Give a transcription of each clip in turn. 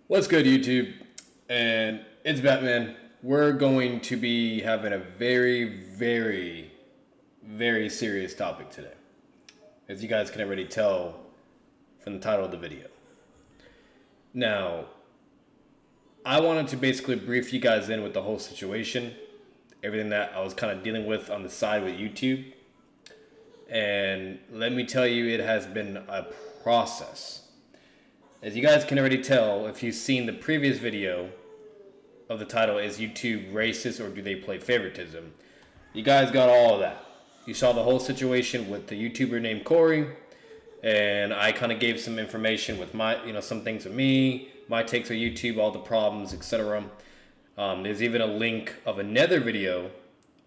What's good, YouTube? And it's Batman. We're going to be having a very serious topic today, as you guys can already tell from the title of the video. Now, I wanted to basically brief you guys in with the whole situation, everything that I was kind of dealing with on the side with YouTube. And let me tell you, it has been a process. As you guys can already tell, if you've seen the previous video of the title, is YouTube racist or do they play favoritism? You guys got all of that. You saw the whole situation with the YouTuber named Corey, and I kind of gave some information with my, some things with me, my takes on YouTube, all the problems, etc. There's even a link of another video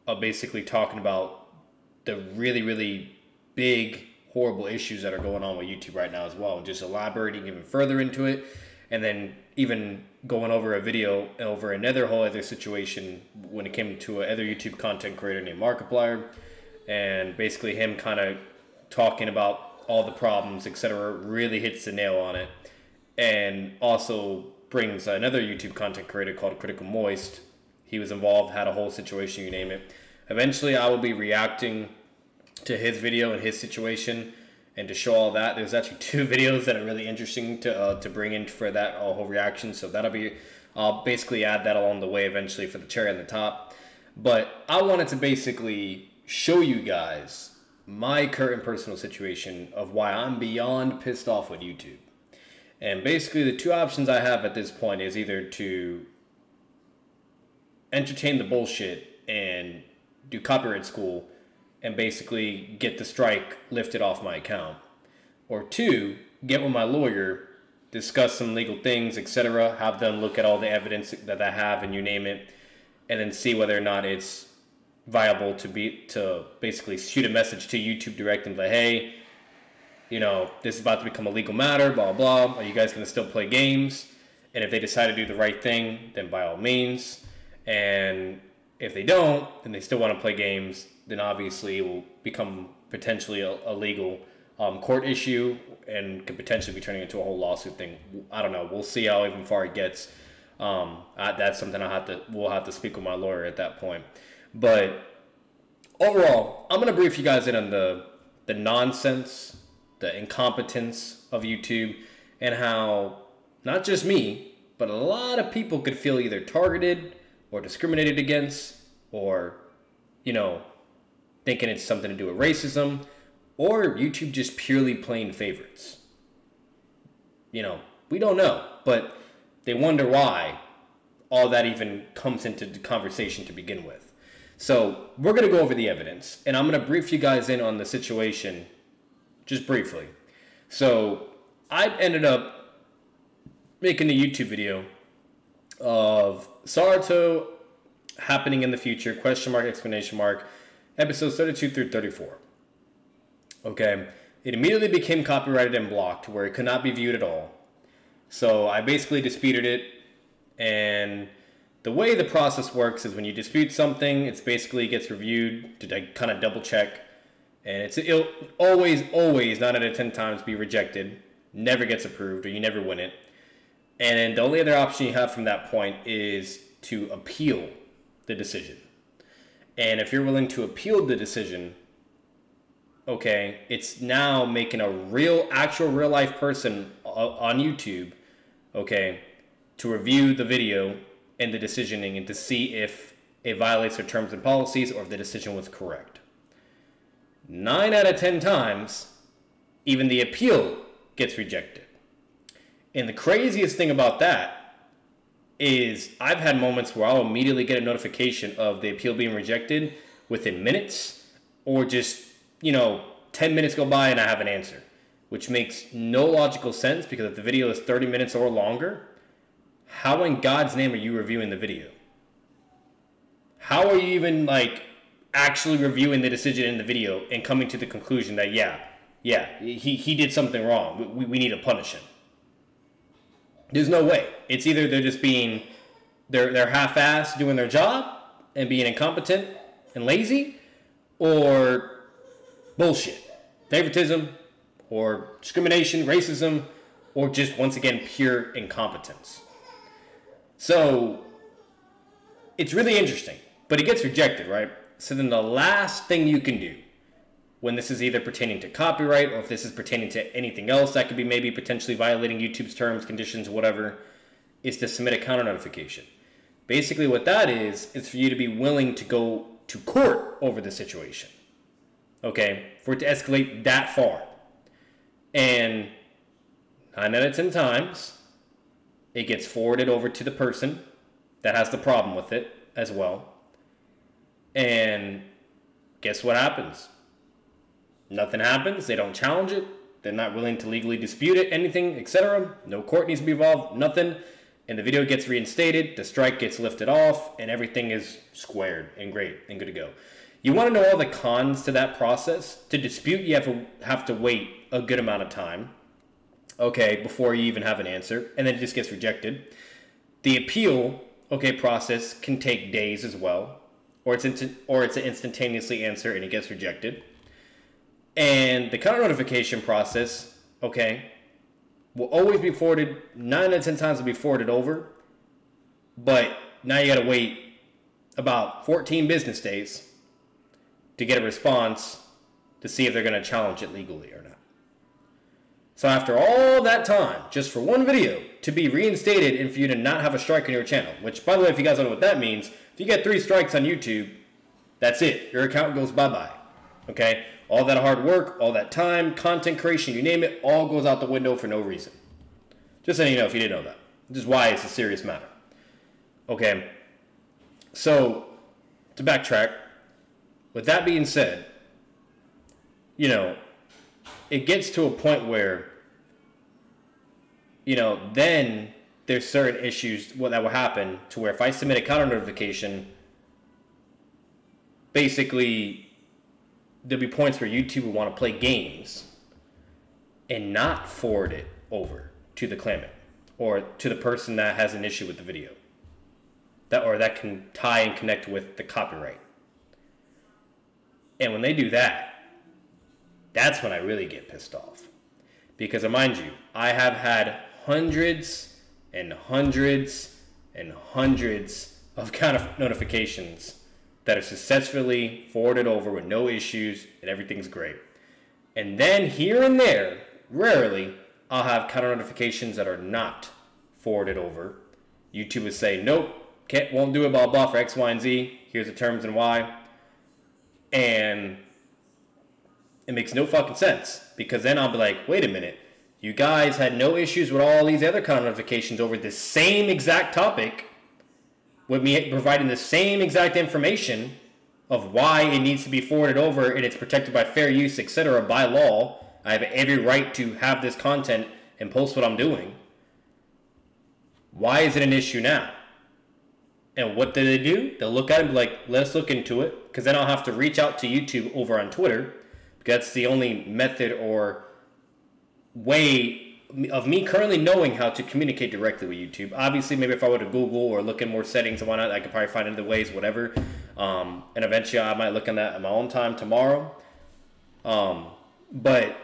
of basically talking about the really big horrible issues that are going on with YouTube right now as well, and just elaborating even further into it, and then even going over a video over another whole other situation when it came to another YouTube content creator named Markiplier, and basically him kind of talking about all the problems, etc. really hits the nail on it, and also brings another YouTube content creator called Critical Moist. He was involved, had a whole situation, you name it. Eventually I will be reacting to his video and his situation, and to show all that. There's actually two videos that are really interesting to bring in for that whole reaction, so I'll basically add that along the way eventually for the cherry on the top. But I wanted to basically show you guys my current personal situation of why I'm beyond pissed off with YouTube. And basically the two options I have at this point is either to entertain the bullshit and do copyright school and basically get the strike lifted off my account, or two, get with my lawyer, discuss some legal things, etc., have them look at all the evidence that I have and you name it, and then see whether or not it's viable to basically shoot a message to YouTube direct and like, hey, this is about to become a legal matter, blah blah, are you guys going to still play games? And if they decide to do the right thing, then by all means. And if they don't, and they still want to play games, then obviously it will become potentially a legal court issue and could potentially be turning into a whole lawsuit thing. I don't know. We'll see how even far it gets. That's something we'll have to speak with my lawyer at that point. But overall, I'm going to brief you guys in on the nonsense, the incompetence of YouTube, and how not just me, but a lot of people could feel either targeted or discriminated against, or, thinking it's something to do with racism, or YouTube just purely playing favorites. We don't know, but they wonder why all that even comes into the conversation to begin with. So we're going to go over the evidence, and I'm going to brief you guys in on the situation just briefly. So I ended up making a YouTube video of Saruto happening in the future, question mark, exclamation mark, episodes 32 through 34. Okay, it immediately became copyrighted and blocked where it could not be viewed at all. So I basically disputed it, and the way the process works is when you dispute something, it's basically gets reviewed to kind of double check, and it'll always 9 out of 10 times be rejected, never gets approved, or you never win it. And the only other option you have from that point is to appeal the decision. And if you're willing to appeal the decision, okay, it's now making a actual real life person on YouTube, okay, to review the video and the decisioning and to see if it violates their terms and policies or if the decision was correct. 9 out of 10 times, even the appeal gets rejected. And the craziest thing about that is I've had moments where I'll immediately get a notification of the appeal being rejected within minutes, or just, 10 minutes go by and I have an answer, which makes no logical sense, because if the video is 30 minutes or longer, how in God's name are you reviewing the video? How are you even actually reviewing the decision in the video and coming to the conclusion that he did something wrong, we need to punish him? There's no way. It's either they're half-assed doing their job and being incompetent and lazy, or bullshit, favoritism, or discrimination, racism, or just, once again, pure incompetence. So it's really interesting, but it gets rejected, right? So then the last thing you can do when this is either pertaining to copyright or if this is pertaining to anything else that could be maybe potentially violating YouTube's terms, conditions, whatever, is to submit a counter notification. Basically what that is for you to be willing to go to court over the situation. Okay? For it to escalate that far. And 9 out of 10 times, it gets forwarded over to the person that has the problem with it as well. And guess what happens? Nothing happens. They don't challenge it. They're not willing to legally dispute it, anything, etc. No court needs to be involved, nothing. And the video gets reinstated, the strike gets lifted off, and everything is squared and great and good to go. You want to know all the cons to that process? To dispute, you have to wait a good amount of time, okay, before you even have an answer, and then it just gets rejected. The appeal, okay, process can take days as well, or it's an instantaneously answer and it gets rejected. And the counter notification process, okay, will always be forwarded, 9 out of 10 times will be forwarded over, but now you gotta wait about 14 business days to get a response to see if they're gonna challenge it legally or not. So after all that time, just for one video to be reinstated and for you to not have a strike on your channel, which by the way, if you guys don't know what that means, if you get 3 strikes on YouTube, that's it. Your account goes bye-bye, okay? All that hard work, all that time, content creation, you name it, all goes out the window for no reason. Just letting you know if you didn't know that. This is why it's a serious matter. Okay, so to backtrack, with that being said, you know, it gets to a point where, you know, then there's certain issues that will happen to where if I submit a counter notification, basically there'll be points where YouTube will want to play games and not forward it over to the claimant or to the person that has an issue with the video that can tie and connect with the copyright. And when they do that, that's when I really get pissed off. Because mind you, I have had hundreds and hundreds and hundreds of counter notifications that are successfully forwarded over with no issues and everything's great. And then here and there, rarely, I'll have counter notifications that are not forwarded over. YouTube would say, nope, won't do it, blah, blah, for X, Y, and Z. Here's the terms and why. And it makes no fucking sense. Because then I'll be like, wait a minute. You guys had no issues with all these other counter notifications over the same exact topic, with me providing the same exact information of why it needs to be forwarded over and it's protected by fair use, etc. by law. I have every right to have this content and post what I'm doing. Why is it an issue now? And what do? They'll look at it and be like, let's look into it, because then I'll have to reach out to YouTube over on Twitter, because that's the only method or way of me currently knowing how to communicate directly with YouTube. Obviously, maybe if I were to Google or look in more settings and whatnot, I could probably find other ways, whatever. And eventually I might look in that at my own time tomorrow. But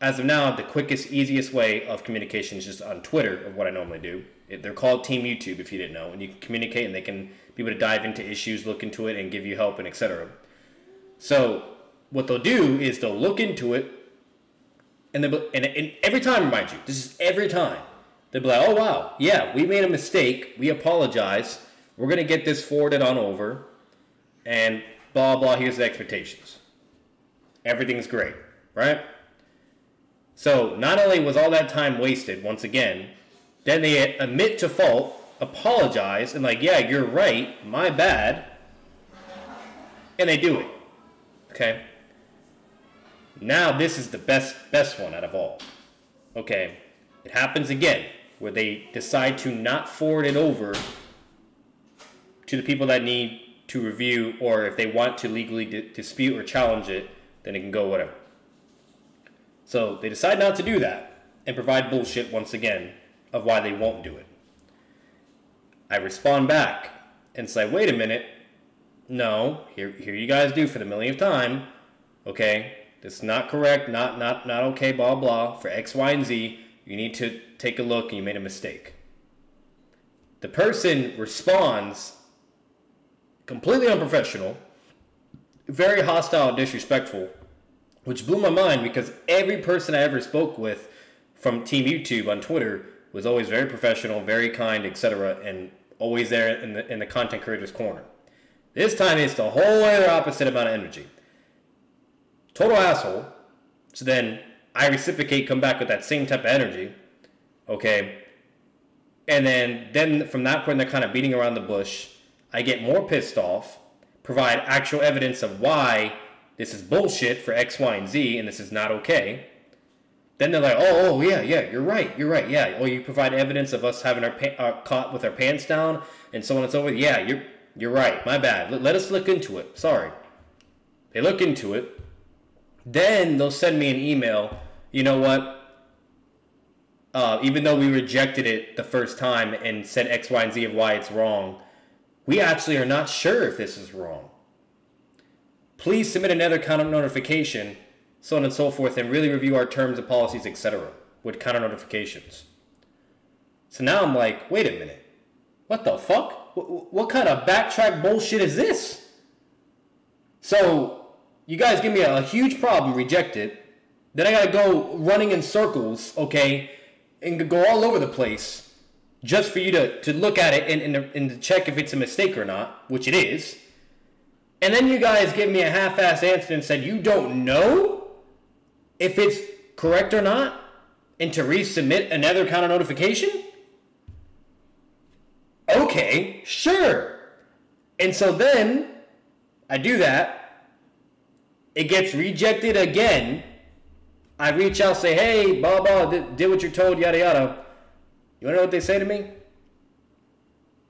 as of now, the quickest, easiest way of communication is just on Twitter of what I normally do. They're called Team YouTube, if you didn't know. And you can communicate and they can be able to dive into issues, look into it, and give you help and etc. So what they'll do is they'll look into it, and every time, mind you, this is every time, they'll be like, oh wow, yeah, we made a mistake, we apologize, we're going to get this forwarded on over, and blah, blah, here's the expectations. Everything's great, right? So not only was all that time wasted, once again, then they admit to fault, apologize, and like, yeah, you're right, my bad, and they do it, okay? Now this is the best one out of all. Okay, it happens again where they decide to not forward it over to the people that need to review, or if they want to legally dispute or challenge it, then it can go whatever. So they decide not to do that and provide bullshit once again of why they won't do it. I respond back and say, wait a minute, no, here you guys do for the millionth time, okay? That's not correct, not okay, blah, blah. For X, Y, and Z, you need to take a look and you made a mistake. The person responds completely unprofessional, very hostile and disrespectful, which blew my mind because every person I ever spoke with from Team YouTube on Twitter was always very professional, very kind, etc., and always there in the content creator's corner. This time it's the whole other opposite amount of energy. Total asshole. So then I reciprocate, come back with that same type of energy. Okay. And then from that point, they're kind of beating around the bush. I get more pissed off, provide actual evidence of why this is bullshit for X, Y, and Z, and this is not okay. Then they're like, oh, yeah, you're right, yeah. Oh, you provide evidence of us having our caught with our pants down and so on and so forth. Yeah, you're right, my bad. Let us look into it. Sorry. They look into it. Then they'll send me an email. You know what? Even though we rejected it the first time and said X, Y, and Z of why it's wrong, we actually are not sure if this is wrong. Please submit another counter notification, so on and so forth, and really review our terms and policies, etc. with counter notifications. So now I'm like, wait a minute. What the fuck? What kind of backtrack bullshit is this? So you guys give me a huge problem, reject it. Then I gotta go running in circles, okay, and go all over the place just for you to look at it and to check if it's a mistake or not, which it is. And then you guys give me a half-assed answer and said you don't know if it's correct or not, and to resubmit another counter notification? Okay, sure. And so then I do that. It gets rejected again. I reach out, say, hey, blah, blah, did what you're told, yada, yada. You want to know what they say to me?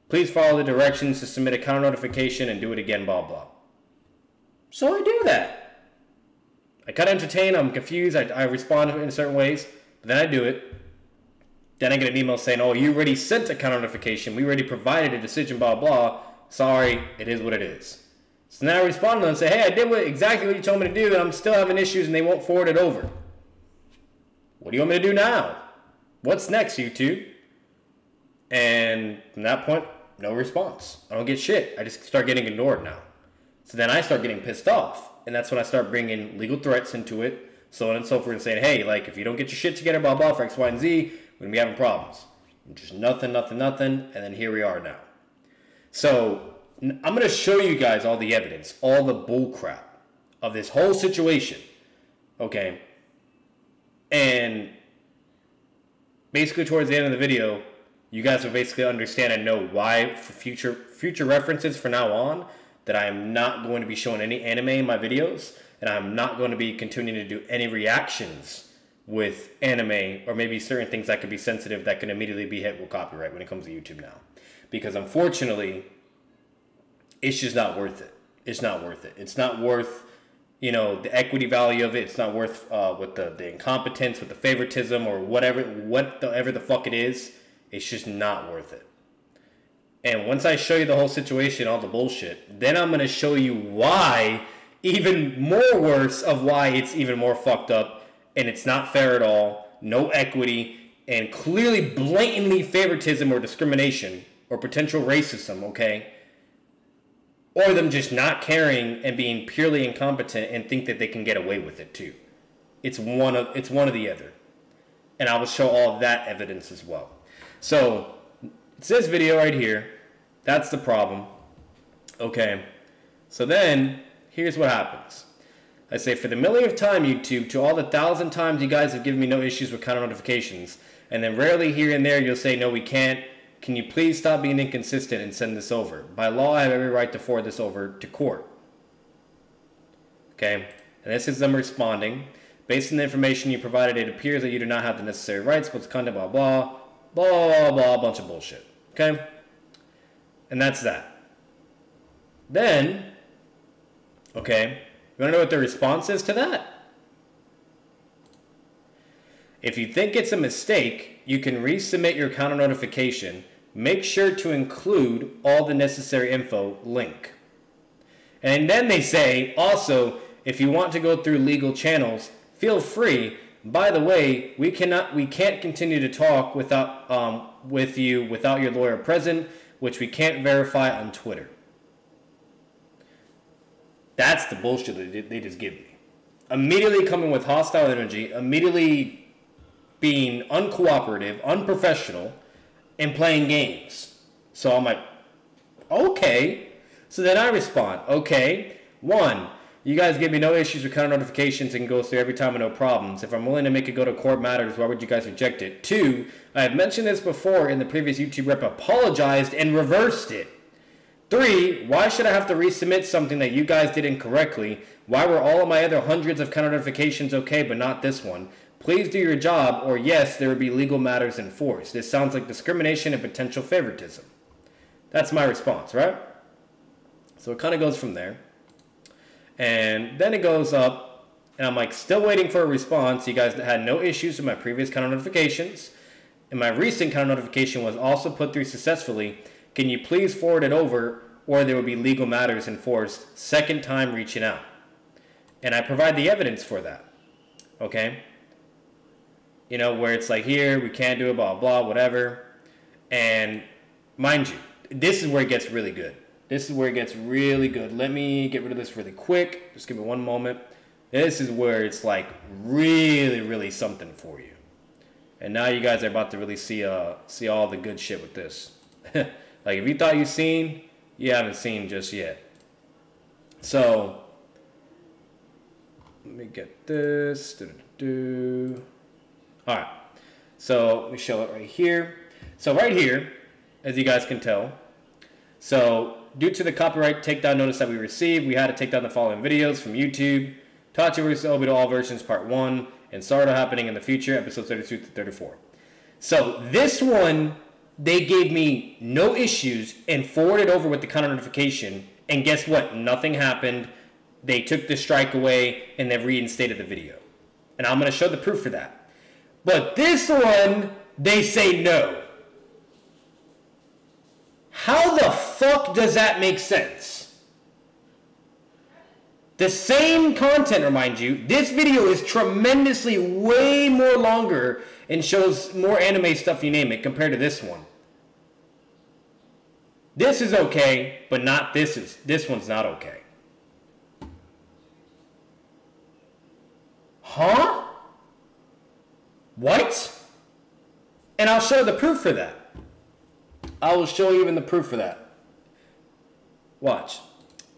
Please follow the directions to submit a counter notification and do it again, blah, blah. So I do that. I kind of entertain, I'm confused, I respond in certain ways, but then I do it. Then I get an email saying, oh, you already sent a counter notification, we already provided a decision, blah, blah. Sorry, it is what it is. So now I respond to them and say, hey, I did exactly what you told me to do, and I'm still having issues and they won't forward it over. What do you want me to do now? What's next, YouTube? And from that point, no response. I don't get shit. I just start getting ignored now. So then I start getting pissed off. And that's when I start bringing legal threats into it, so on and so forth, and saying, hey, like, if you don't get your shit together, blah, blah, for X, Y, and Z, we're going to be having problems. And just nothing. And then here we are now. So I'm going to show you guys all the evidence, all the bullcrap of this whole situation. Okay? And basically towards the end of the video, you guys will basically understand and know why, for future references from now on, that I am not going to be showing any anime in my videos, and I'm not going to be continuing to do any reactions with anime, or maybe certain things that could be sensitive that can immediately be hit with copyright when it comes to YouTube now. Because unfortunately, it's just not worth it. It's not worth it. It's not worth, you know, the equity value of it. It's not worth with the incompetence, with the favoritism, or whatever the fuck it is. It's just not worth it. And once I show you the whole situation, all the bullshit, then I'm going to show you why, even more worse of why it's even more fucked up, and it's not fair at all, no equity, and clearly blatantly favoritism or discrimination or potential racism, okay? Or them just not caring and being purely incompetent and think that they can get away with it too. It's one of the other. And I will show all that evidence as well. So it's this video right here. That's the problem. Okay. So then here's what happens. I say, for the millionth time, YouTube, to all the 1,000 times you guys have given me no issues with counter notifications, and then rarely here and there you'll say, no, we can't. Can you please stop being inconsistent and send this over? By law, I have every right to forward this over to court. Okay. And this is them responding. Based on the information you provided, it appears that you do not have the necessary rights, what's content, blah, blah, blah, blah, blah, a bunch of bullshit. Okay? And that's that. Then, okay, you want to know what the response is to that? If you think it's a mistake, you can resubmit your counter notification. Make sure to include all the necessary info link. And then they say, also, if you want to go through legal channels, feel free. By the way, we can't continue to talk with you without your lawyer present, which we can't verify on Twitter. That's the bullshit that they just give me. Immediately coming with hostile energy, immediately being uncooperative, unprofessional, and playing games. So I'm like, okay. So then I respond, okay. 1, you guys give me no issues with counter notifications and goes through every time with no problems. If I'm willing to make it go to court matters, why would you guys reject it? 2, I have mentioned this before in the previous YouTube rep, apologized and reversed it. 3, why should I have to resubmit something that you guys did incorrectly? Why were all of my other hundreds of counter notifications okay, but not this one? Please do your job, or yes, there would be legal matters enforced. This sounds like discrimination and potential favoritism. That's my response, right? So it kind of goes from there. And then it goes up, and I'm like, still waiting for a response. You guys had no issues with my previous counter notifications, and my recent counter notification was also put through successfully. Can you please forward it over, or there will be legal matters enforced? Second time reaching out. And I provide the evidence for that. Okay? You know, where it's like, here, we can't do it, blah, blah, whatever. And mind you, this is where it gets really good. This is where it gets really good. Let me get rid of this really quick. Just give me one moment. This is where it's like really, really something for you. And now you guys are about to really see all the good shit with this. Like, if you thought you've seen, you haven't seen just yet. So, let me get this. Alright, so let me show it right here. So right here, as you guys can tell, so due to the copyright takedown notice that we received, we had to take down the following videos from YouTube: Tachi vs. Obito All Versions Part 1, and Sardo Happening in the Future, episodes 32 to 34. So this one, they gave me no issues and forwarded over with the counter notification, and guess what? Nothing happened. They took the strike away, and they reinstated the video. And I'm going to show the proof for that. But this one, they say no. How the fuck does that make sense? The same content, remind you, this video is tremendously way more longer and shows more anime stuff, you name it, compared to this one. This is okay, but not this one's not okay. Huh? What? And I'll show the proof for that. I will show you even the proof for that. Watch.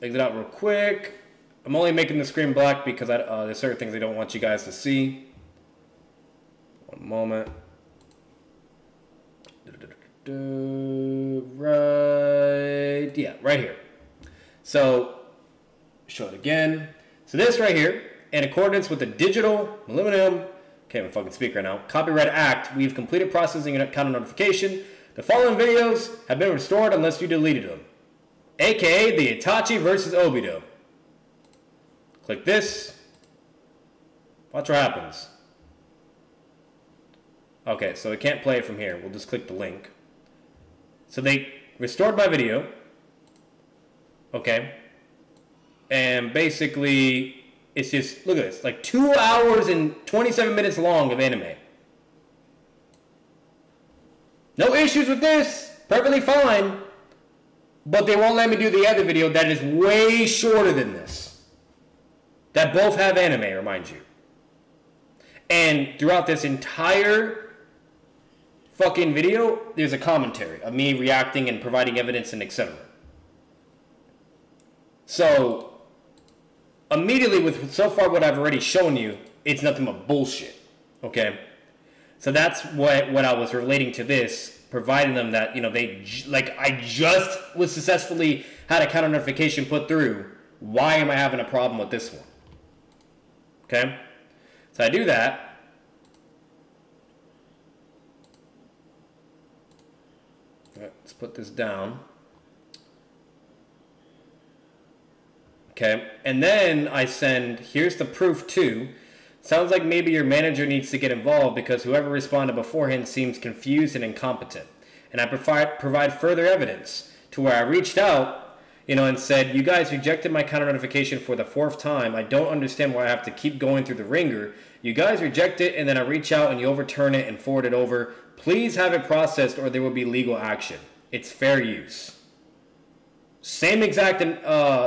Exit out real quick. I'm only making the screen black because there's certain things I don't want you guys to see. One moment. Right. Yeah, right here. So, show it again. So this right here, in accordance with the Digital Millennium, can't even fucking speak right now, Copyright Act, we've completed processing and counter notification. The following videos have been restored unless you deleted them, aka the Itachi versus Obito. Click this. Watch what happens. Okay, so we can't play it from here. We'll just click the link. So they restored my video. Okay. And basically, it's just, look at this, like 2 hours and 27 minutes long of anime. No issues with this. Perfectly fine. But they won't let me do the other video that is way shorter than this. That both have anime, remind you. And throughout this entire fucking video, there's a commentary of me reacting and providing evidence and etc. So, immediately with so far what I've already shown you, it's nothing but bullshit. Okay? So that's what I was relating to this, providing them that, you know, I just was successfully had a counter notification put through. Why am I having a problem with this one? Okay? So I do that. Let's put this down. Okay, and then I send, here's the proof too. Sounds like maybe your manager needs to get involved because whoever responded beforehand seems confused and incompetent. And I provide further evidence to where I reached out. and said, you guys rejected my counter notification for the 4th time. I don't understand why I have to keep going through the ringer. You guys reject it, and then I reach out and you overturn it and forward it over. Please have it processed or there will be legal action. It's fair use. Same exact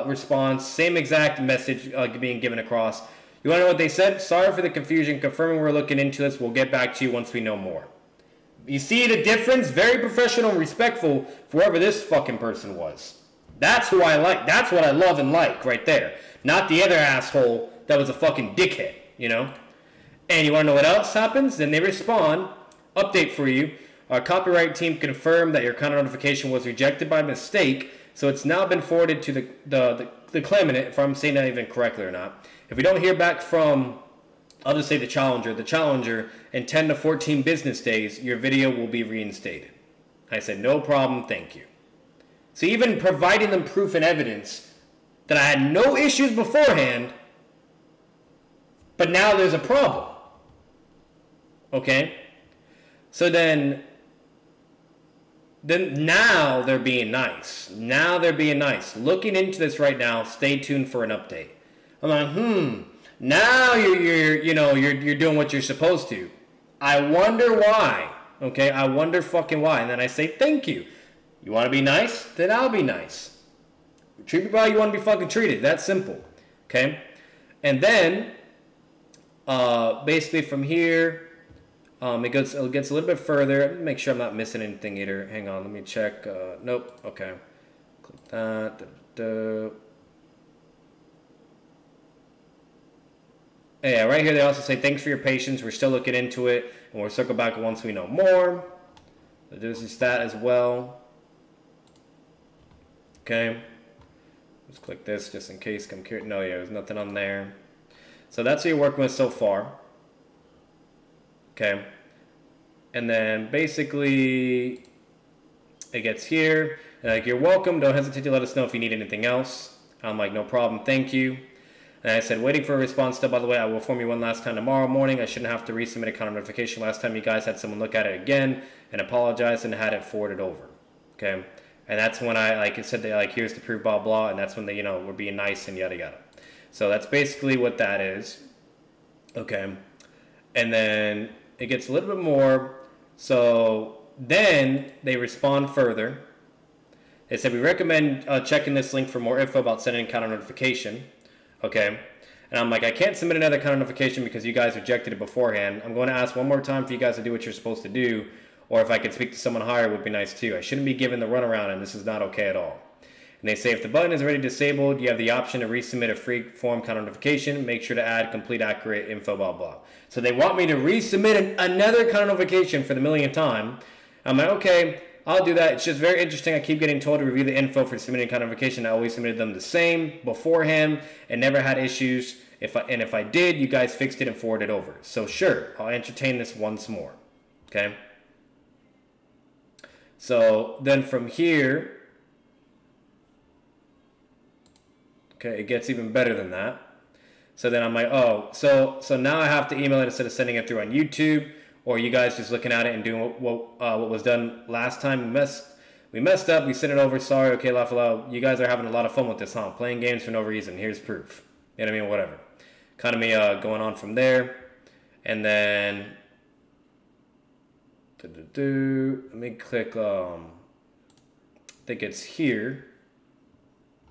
response, same exact message being given across. You want to know what they said? Sorry for the confusion. Confirming we're looking into this. We'll get back to you once we know more. You see the difference? Very professional and respectful for whoever this fucking person was. That's who I like. That's what I love and like right there. Not the other asshole that was a fucking dickhead, And you want to know what else happens? Then they respond. Update for you. Our copyright team confirmed that your counter notification was rejected by mistake, so it's now been forwarded to the claimant, if I'm saying that even correctly or not. If we don't hear back from, I'll just say the challenger, in 10 to 14 business days, your video will be reinstated. I said, no problem, thank you. So even providing them proof and evidence that I had no issues beforehand, but now there's a problem. Okay? So then now they're being nice. Now they're being nice. Looking into this right now, stay tuned for an update. I'm like, now you're doing what you're supposed to. I wonder why. Okay? I wonder fucking why. And then I say, thank you. You want to be nice? Then I'll be nice. Treat people how you want to be fucking treated. That's simple. Okay? And then, basically from here, it gets a little bit further. Make sure I'm not missing anything either. Hang on, let me check. Nope. Okay. Click that. Yeah, right here they also say, thanks for your patience. We're still looking into it, and we'll circle back once we know more. There's that as well. Okay, let's click this just in case I'm curious. No, yeah, there's nothing on there. So that's what you're working with so far. Okay, and then basically it gets here. Like, you're welcome. Don't hesitate to let us know if you need anything else. I'm like, no problem. Thank you. And I said, waiting for a response still, by the way. I will inform you one last time tomorrow morning. I shouldn't have to resubmit a counter notification. Last time you guys had someone look at it again and apologize and had it forwarded over. Okay. And that's when I said, they here's the proof, blah, blah. And that's when they, were being nice and yada, yada. So that's basically what that is. Okay. And then it gets a little bit more. So then they respond further. They said, we recommend checking this link for more info about sending a counter notification. Okay. And I'm like, I can't submit another counter notification because you guys rejected it beforehand. I'm going to ask one more time for you guys to do what you're supposed to do. Or if I could speak to someone higher, would be nice too. I shouldn't be given the runaround, and this is not okay at all. And they say, if the button is already disabled, you have the option to resubmit a free form counter notification. Make sure to add complete accurate info, blah, blah. So they want me to resubmit another counter notification for the millionth time. I'm like, okay, I'll do that. It's just very interesting. I keep getting told to review the info for submitting counter notification. I always submitted them the same beforehand and never had issues. If I did, you guys fixed it and forwarded it over. So sure, I'll entertain this once more. Okay. So then from here, okay, it gets even better than that. So then I'm like, oh, so now I have to email it instead of sending it through on YouTube, or you guys just looking at it and doing what was done last time. We messed up. We sent it over. Sorry. Okay, Lafalo. You guys are having a lot of fun with this, huh? Playing games for no reason. Here's proof. You know what I mean? Whatever. Kind of me going on from there, and then. Let me click, I think it's here.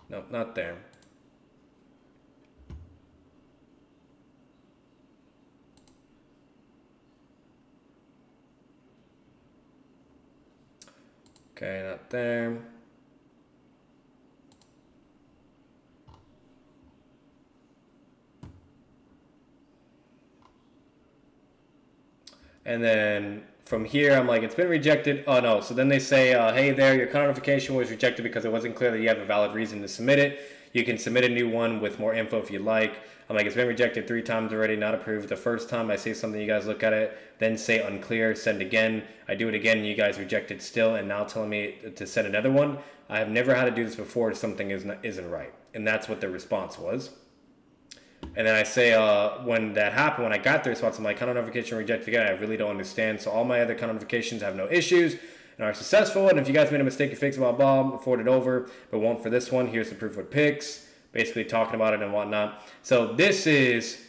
No, not there. Okay, not there. And then from here, I'm like, it's been rejected. Oh, no. So then they say, hey there, your counter notification was rejected because it wasn't clear that you have a valid reason to submit it. You can submit a new one with more info if you'd like. I'm like, it's been rejected 3 times already, not approved. The first time I say something, you guys look at it, then say unclear, send again. I do it again, and you guys reject it still, and now telling me to send another one. I have never had to do this before if something isn't right. And that's what the response was. And then I say, when that happened, when I got the response, I'm like, counter notification rejected again. I really don't understand. So all my other counter notifications have no issues. and are successful. And if you guys made a mistake, you fix it, blah, blah, forward it over, but won't for this one. Here's the proof with pics, basically talking about it and whatnot. So this is,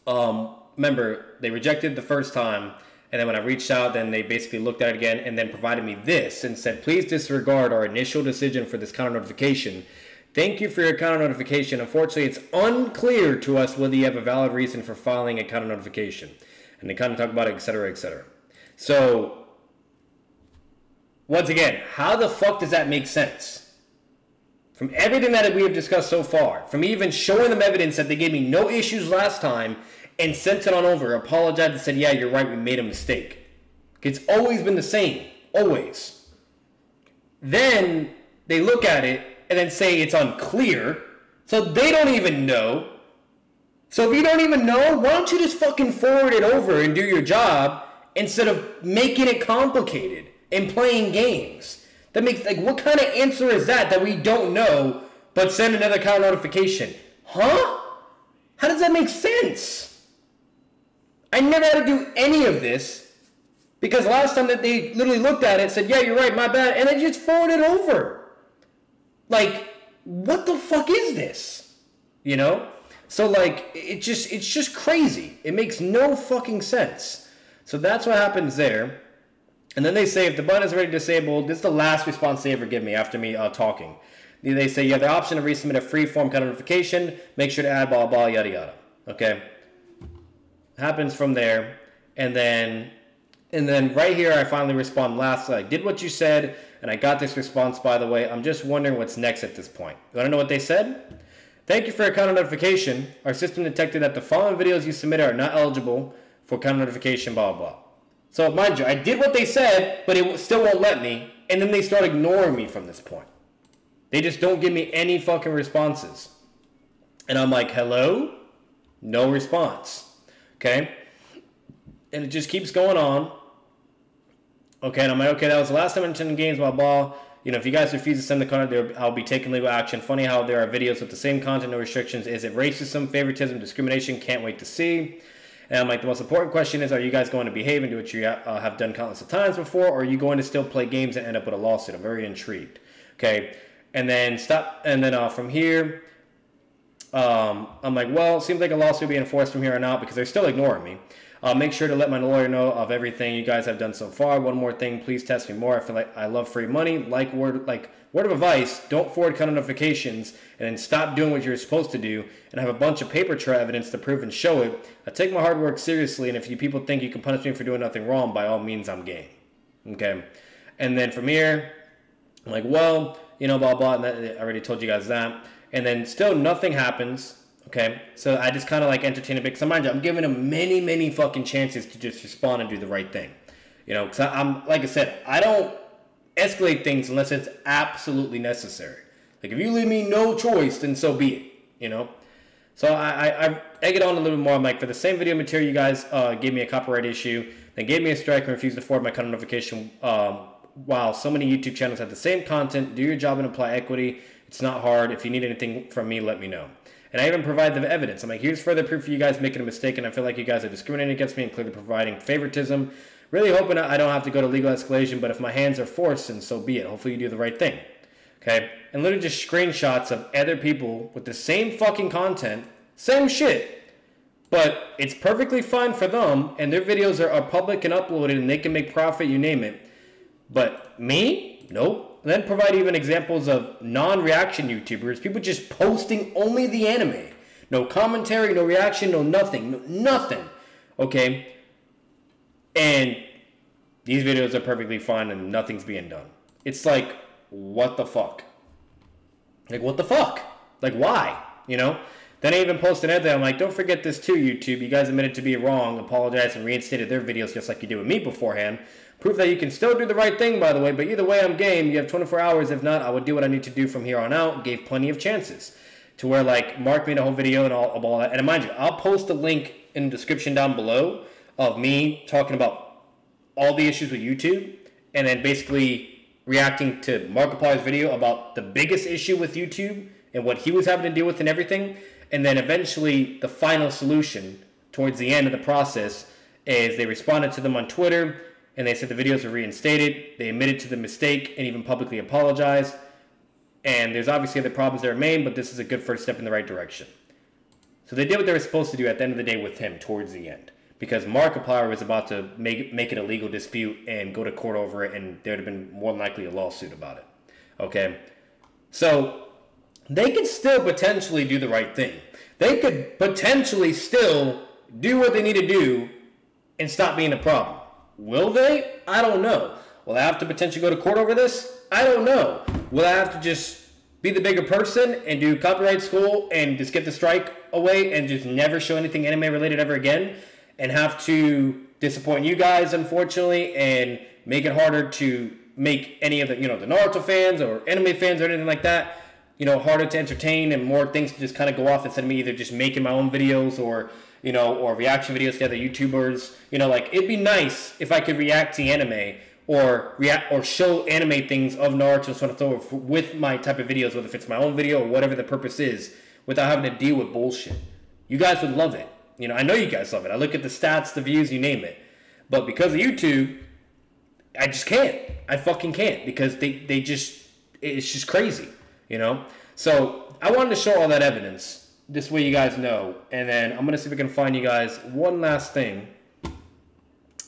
remember, they rejected the first time. And then when I reached out, then they basically looked at it again and then provided me this and said, please disregard our initial decision for this counter notification. Thank you for your counter notification. Unfortunately, it's unclear to us whether you have a valid reason for filing a counter notification. And they kind of talk about it, et cetera, et cetera. So, once again, how the fuck does that make sense? From everything that we have discussed so far, from even showing them evidence that they gave me no issues last time and sent it on over, apologized and said, yeah, you're right, we made a mistake. It's always been the same. Always. Then they look at it and then say it's unclear. So they don't even know. So if you don't even know, why don't you just fucking forward it over and do your job instead of making it complicated and playing games? That makes, like, what kind of answer is that we don't know, but send another counter notification? Huh? How does that make sense? I never had to do any of this because last time that they literally looked at it, said, yeah, you're right, my bad, and they just forwarded it over. Like, what the fuck is this? You know? So, like, it's just crazy. It makes no fucking sense. So that's what happens there. And then they say, if the button is already disabled, this is the last response they ever give me after me talking. They say, you have the option to resubmit a free form counter notification. Make sure to add blah, blah, yada, yada. Okay? Happens from there. And then right here, I finally respond lastly. I did what you said, and I got this response, by the way. I'm just wondering what's next at this point. You want to know what they said? Thank you for your counter notification. Our system detected that the following videos you submitted are not eligible for counter notification, blah, blah. So, mind you, I did what they said, but it still won't let me. And then they start ignoring me from this point. They just don't give me any fucking responses. And I'm like, hello? No response. Okay? And it just keeps going on. Okay, and I'm like, okay, that was the last time I mentioned games, blah, blah. You know, if you guys refuse to send the content, I'll be taking legal action. Funny how there are videos with the same content, no restrictions. Is it racism, favoritism, discrimination? Can't wait to see. And I'm like, the most important question is, are you guys going to behave and do what you have done countless of times before, or are you going to still play games and end up with a lawsuit? I'm very intrigued. Okay, and then from here, I'm like, well, it seems like a lawsuit will be enforced from here on out because they're still ignoring me. Make sure to let my lawyer know of everything you guys have done so far. One more thing, please test me more. I feel like I love free money. Word of advice, don't forward counter notifications and then stop doing what you're supposed to do and have a bunch of paper trail evidence to prove and show it. I take my hard work seriously, and if you people think you can punish me for doing nothing wrong, by all means, I'm game. Okay? And then from here, I'm like, well, you know, blah, blah, and I already told you guys that. And then still nothing happens. Okay, so I just kind of like entertain it because mind you, I'm giving them many, many fucking chances to just respond and do the right thing. You know, because I'm, like I said, I don't escalate things unless it's absolutely necessary. Like, if you leave me no choice, then so be it, you know? So I egg it on a little bit more. I'm like, for the same video material, you guys gave me a copyright issue, then gave me a strike and refused to forward my counter notification while so many YouTube channels have the same content. Do your job and apply equity. It's not hard. If you need anything from me, let me know. And I even provide the evidence. I'm like, here's further proof for you guys making a mistake, and I feel like you guys are discriminating against me and clearly providing favoritism. Really hoping I don't have to go to legal escalation, but if my hands are forced, then so be it. Hopefully you do the right thing. Okay? And literally just screenshots of other people with the same fucking content, same shit, but it's perfectly fine for them, and their videos are public and uploaded, and they can make profit, you name it. But me? Nope. And then provide even examples of non-reaction YouTubers, people just posting only the anime. No commentary, no reaction, no nothing. No, nothing. Okay? And these videos are perfectly fine and nothing's being done. It's like, what the fuck? Like, what the fuck? Like, why? You know? Then I even posted it there. I'm like, don't forget this too, YouTube. You guys admitted to be wrong, apologized, and reinstated their videos just like you did with me beforehand. Proof that you can still do the right thing, by the way, but either way, I'm game. You have 24 hours. If not, I would do what I need to do from here on out. Gave plenty of chances to where, like, Mark made a whole video and all that. And mind you, I'll post a link in the description down below of me talking about all the issues with YouTube and then basically reacting to Markiplier's video about the biggest issue with YouTube and what he was having to deal with and everything. And then eventually the final solution towards the end of the process is they responded to them on Twitter. and they said the videos were reinstated. They admitted to the mistake and even publicly apologized. And there's obviously other problems that remain, but this is a good first step in the right direction. So they did what they were supposed to do at the end of the day with him towards the end. Because Markiplier was about to make it a legal dispute and go to court over it, and there would have been more than likely a lawsuit about it. Okay? So they could still potentially do the right thing. They could potentially still do what they need to do and stop being a problem. Will they? I don't know. Will I have to potentially go to court over this? I don't know. Will I have to just be the bigger person and do copyright school and just get the strike away and just never show anything anime related ever again? And have to disappoint you guys, unfortunately, and make it harder to make any of the, the Naruto fans or anime fans or anything like that, harder to entertain and more things to just kind of go off instead of me either just making my own videos or, or reaction videos to other YouTubers. It'd be nice if I could react to anime or show anime things of Naruto and so on and so forth with my type of videos, whether if it's my own video or whatever the purpose is, without having to deal with bullshit. You guys would love it. I know you guys love it. I look at the stats, the views, you name it. But because of YouTube, I just can't. I fucking can't because it's just crazy, So I wanted to show all that evidence. This way you guys know. And then I'm going to see if I can find you guys one last thing.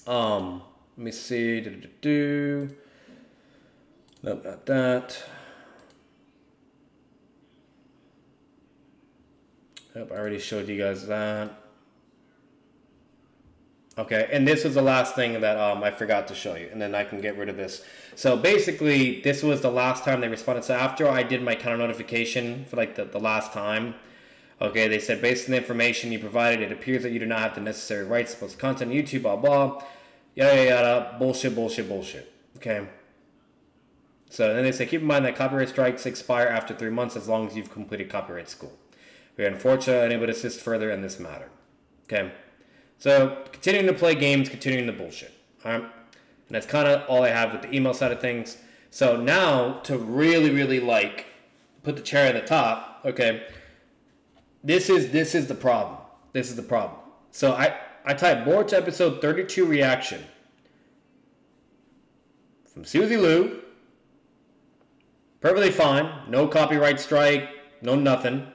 Let me see. Nope, not that. Yep, I already showed you guys that. Okay, and this was the last thing that I forgot to show you, and then I can get rid of this. So basically, this was the last time they responded. So after I did my counter notification for the last time, okay, they said, based on the information you provided, it appears that you do not have the necessary rights to post content on YouTube, blah, blah, yada, yada, yada, bullshit, okay? So then they say, keep in mind that copyright strikes expire after 3 months as long as you've completed copyright school. We are unfortunately unable to assist further in this matter, okay? So, continuing to play games, continuing the bullshit. All right? And that's kind of all I have with the email side of things. So now, to really, really put the cherry at the top, okay, this is the problem. This is the problem. So I typed Boruto episode 32 reaction from Susie Lou. Perfectly fine. No copyright strike. No nothing.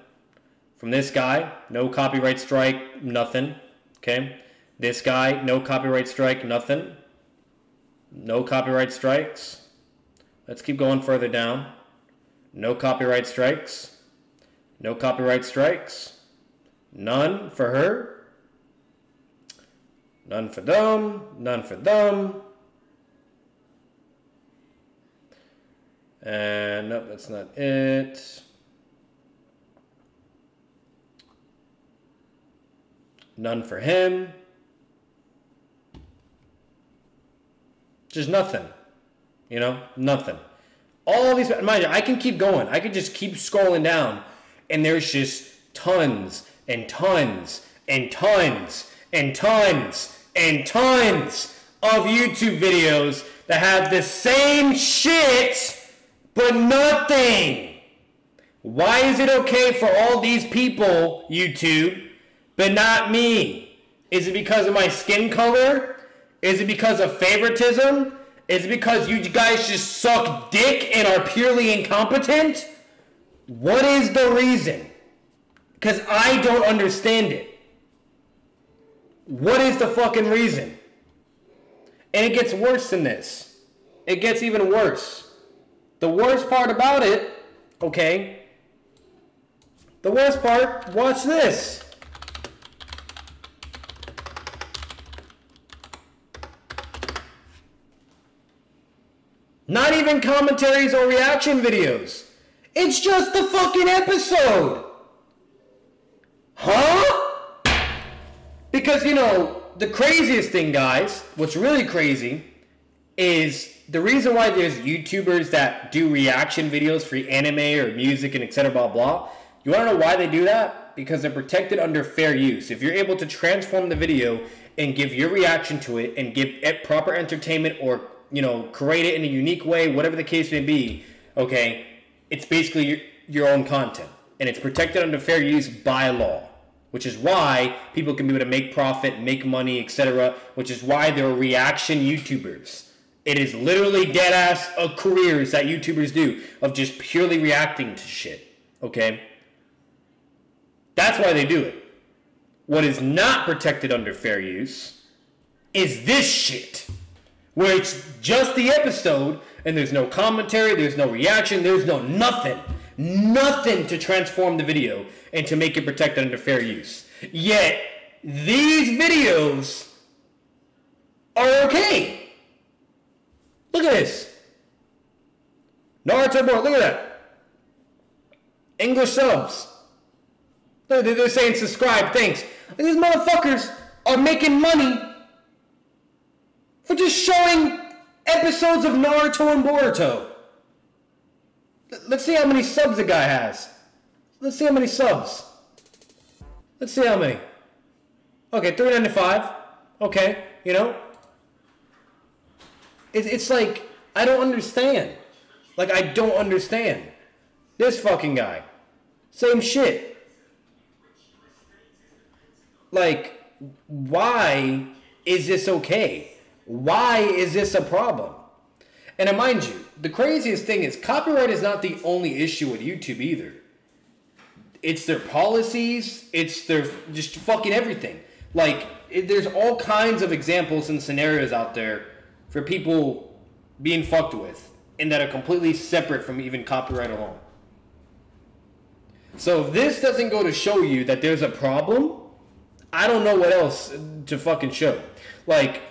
From this guy, no copyright strike, nothing. Okay, this guy, no copyright strike, nothing. No copyright strikes. Let's keep going further down. No copyright strikes. No copyright strikes. None for her. None for them. None for them. And nope, that's not it. None for him. Just nothing. Nothing. All these, mind you, I can keep going. I could just keep scrolling down. And there's just tons and tons and tons and tons and tons of YouTube videos that have the same shit, but nothing. Why is it okay for all these people, YouTube, but not me? Is it because of my skin color? Is it because of favoritism? Is it because you guys just suck dick and are purely incompetent? What is the reason? Because I don't understand it. What is the fucking reason? And it gets worse than this. It gets even worse. The worst part about it, okay? The worst part, watch this. Not even commentaries or reaction videos. It's just the fucking episode. Huh? Because, the craziest thing, guys, what's really crazy is the reason why there's YouTubers that do reaction videos for anime or music and etc. blah, blah. You want to know why they do that? Because they're protected under fair use. If you're able to transform the video and give your reaction to it and give it proper entertainment or create it in a unique way, whatever the case may be, okay, it's basically your own content. And it's protected under fair use by law, which is why people can be able to make profit, make money, etc., which is why they're reaction YouTubers. It is literally dead-ass careers that YouTubers do of just purely reacting to shit, okay? That's why they do it. What is not protected under fair use is this shit, where it's just the episode and there's no commentary, there's no reaction, there's no nothing. Nothing to transform the video and to make it protected under fair use. Yet, these videos are okay. Look at this. Naruto board, look at that. English subs. They're saying subscribe, thanks. And these motherfuckers are making money for just showing episodes of Naruto and Boruto. Let's see how many subs the guy has. Let's see how many subs. Let's see how many. Okay, 395. Okay, you know. It's like, I don't understand. Like, I don't understand. This fucking guy. Same shit. Like, why is this okay? Why is this a problem? And mind you, the craziest thing is copyright is not the only issue with YouTube either. It's their policies, it's their just fucking everything. Like, there's all kinds of examples and scenarios out there for people being fucked with and that are completely separate from even copyright alone. So if this doesn't go to show you that there's a problem, I don't know what else to fucking show. Like,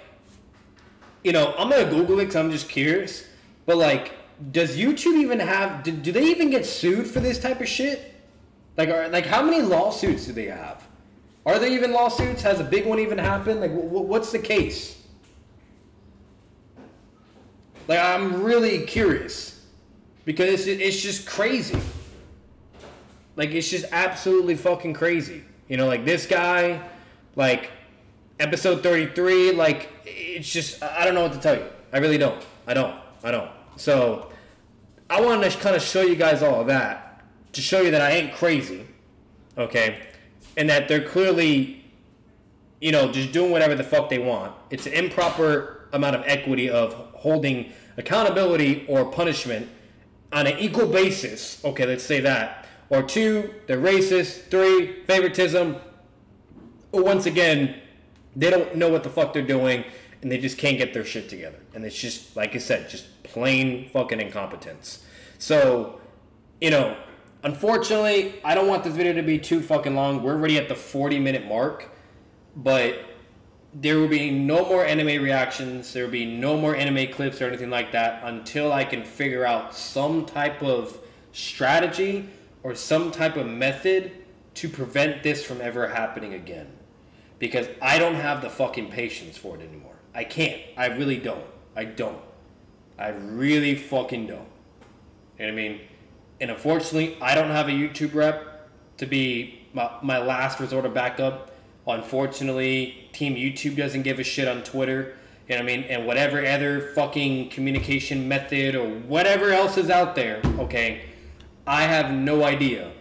you know, I'm gonna Google it because I'm just curious. But like, does YouTube even have? Do they even get sued for this type of shit? Like, how many lawsuits do they have? Are there even lawsuits? Has a big one even happened? Like, what's the case? Like, I'm really curious because it's just crazy. Like, it's just absolutely fucking crazy. You know, like this guy, like episode 33, like it's just, I don't know what to tell you. I really don't. I don't. So I wanted to kind of show you guys all of that to show you that I ain't crazy, okay? And that they're clearly, you know, just doing whatever the fuck they want. It's an improper amount of equity of holding accountability or punishment on an equal basis. Okay, let's say that. Or 2, they're racist. 3, favoritism. Or once again, they don't know what the fuck they're doing and they just can't get their shit together. And it's just, like I said, just plain fucking incompetence. So, you know, unfortunately, I don't want this video to be too fucking long. We're already at the 40-minute mark. But there will be no more anime reactions. There will be no more anime clips or anything like that until I can figure out some type of strategy or some type of method to prevent this from ever happening again. Because I don't have the fucking patience for it anymore. I can't. I really don't. I really fucking don't. You know what I mean? And unfortunately, I don't have a YouTube rep to be my last resort of backup. Unfortunately, Team YouTube doesn't give a shit on Twitter. You know what I mean? And whatever other fucking communication method or whatever else is out there, okay, I have no idea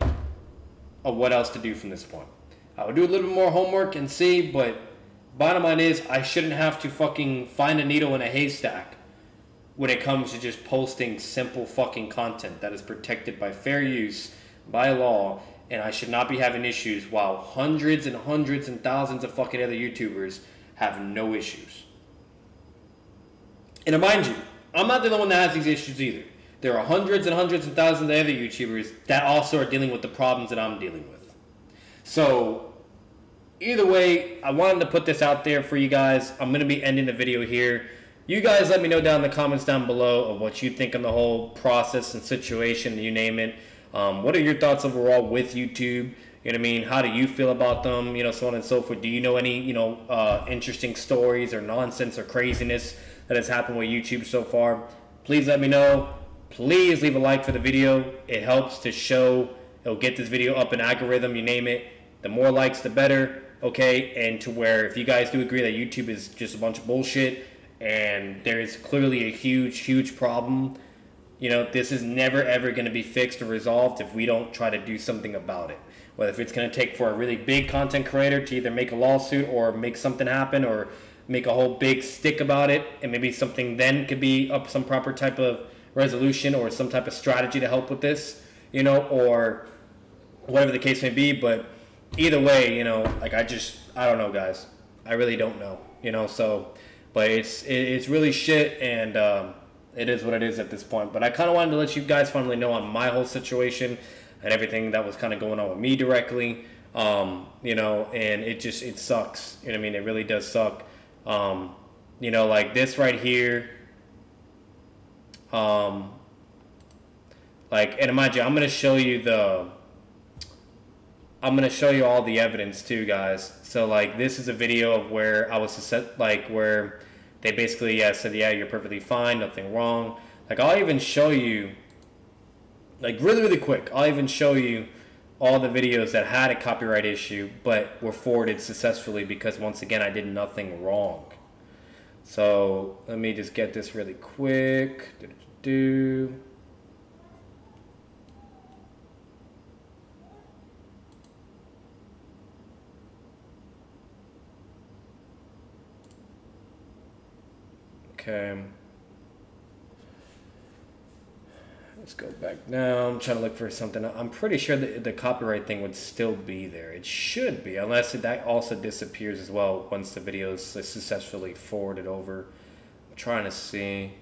of what else to do from this point. I would do a little bit more homework and see, but bottom line is I shouldn't have to fucking find a needle in a haystack when it comes to just posting simple fucking content that is protected by fair use, by law, and I should not be having issues while hundreds and hundreds and thousands of fucking other YouTubers have no issues. And mind you, I'm not the only one that has these issues either. There are hundreds and hundreds and thousands of other YouTubers that also are dealing with the problems that I'm dealing with. So, either way, I wanted to put this out there for you guys. I'm going to be ending the video here. You guys let me know down in the comments down below of what you think on the whole process and situation, you name it. What are your thoughts overall with YouTube? You know what I mean? How do you feel about them? You know, so on and so forth. Do you know any, you know, interesting stories or nonsense or craziness that has happened with YouTube so far? Please let me know. Please leave a like for the video. It helps to show, it'll get this video up an algorithm, you name it. The more likes, the better, okay? And to where if you guys do agree that YouTube is just a bunch of bullshit and there is clearly a huge, huge problem, you know, this is never ever going to be fixed or resolved if we don't try to do something about it. whether if it's going to take for a really big content creator to either make a lawsuit or make something happen or make a whole big stick about it, and maybe something then could be up some proper type of resolution or some type of strategy to help with this, you know, or whatever the case may be. But either way, you know, like I don't know, guys. I really don't know, you know. So, but it's really shit, and it is what it is at this point. But I kind of wanted to let you guys finally know on my whole situation and everything that was kind of going on with me directly, you know. And it sucks, you know what I mean? It really does suck, you know, like this right here. Like, and mind you, I'm gonna show you all the evidence too, guys. So like, this is a video of where I was like, where they basically said, yeah, you're perfectly fine, nothing wrong. Like, I'll even show you, like, really quick, I'll even show you all the videos that had a copyright issue but were forwarded successfully because, once again, I did nothing wrong. So let me just get this really quick. Okay. Let's go back now. I'm trying to look for something. I'm pretty sure that the copyright thing would still be there. It should be, unless that also disappears as well once the video is successfully forwarded over. I'm trying to see.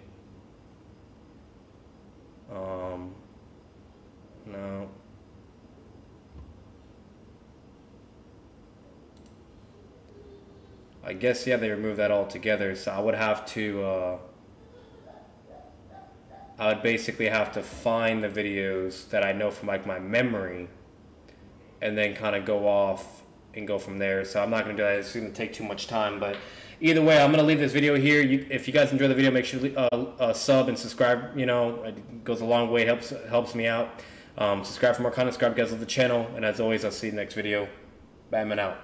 No. I guess, yeah, they removed that altogether. So I would have to, I would basically have to find the videos that I know from like my memory and then kind of go off and go from there. So I'm not going to do that. It's going to take too much time. But either way, I'm going to leave this video here. If you guys enjoy the video, make sure to sub and subscribe. You know, it goes a long way, helps me out. Subscribe for more content. Subscribe, guys, to the channel. And as always, I'll see you in the next video. Bam and out.